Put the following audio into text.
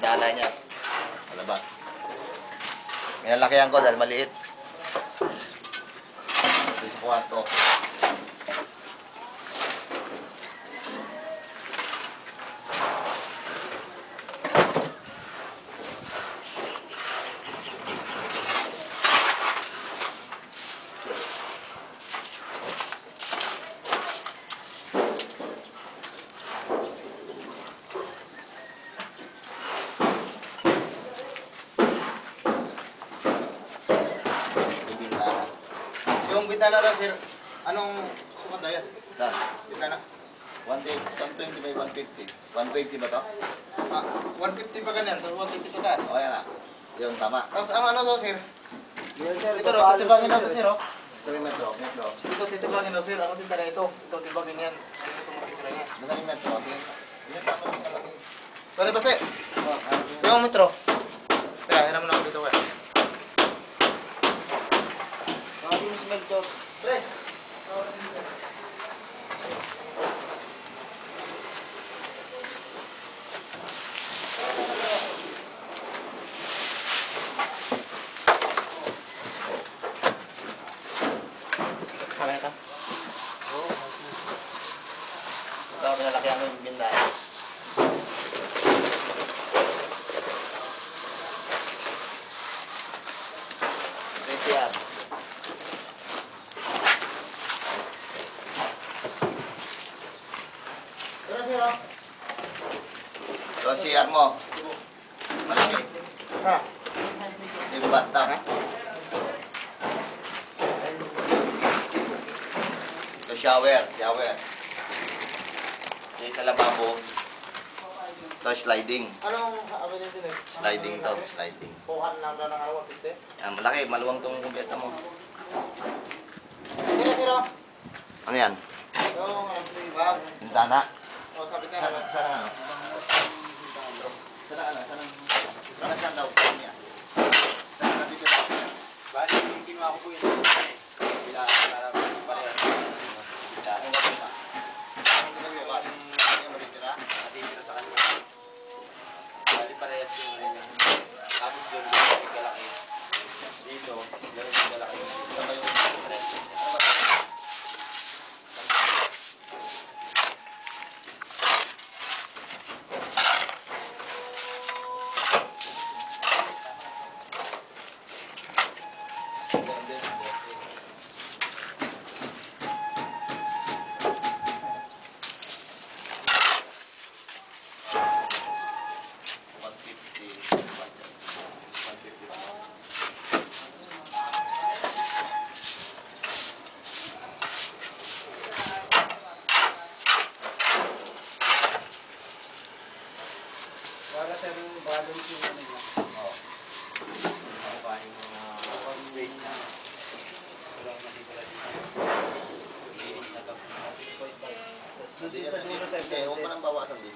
bintana niya. Malabas. Minalakihan ko dahil maliit. Ito yung kwarto. Yung bitana na sir, anong sukat na yan? Saan? Bitana? 120 by 150. 120 ba to? 150 pa ganyan, 150 pa taas. O kaya nga. Yun, tama. Tapos ang ano to sir? Yan sir, Ito ro, titibangin na to sir oh. Ito yung metro. Ito titibangin na sir, ano titira ito? Ito titibangin yan. Ito tumatitira niya. Ito yung metro. Yan, tama yung kalaki. Sorry ba sir? Ito yung metro. Teka, hiram mo na ako dito kaya. yung smell to. Pre! Kamera ka? Ito, minalakihan yung bintana. yan. Ito CR mo. Malaki. Yung bathtub. Ito shower. Yung sa lababo. Ito sliding. Anong sabi nito eh? Sliding to. Sliding. Kuhan lang daw ng araw, 50. Yan, malaki. Maluwang tong kumpeta mo. Sige, siro. Ano yan? Yung bag. Sintana. O, sabi niya. Sana ano? Sana daw. Sana dito. Bali, kinuha ko po yun. Bila, parehas. Natitira sa kanya. Bali, parehas yung ano niya. Tapos doon, yung galaki. Dito, gano'n yung galaki. Dito yung parehas. Para sa yung balance yung ano niya. Oo. Ako pa yung weight niya. Walang natitira dito. Iinis na to. Tapos doon din sa dulo sa Huwag mo nang bawasan dito.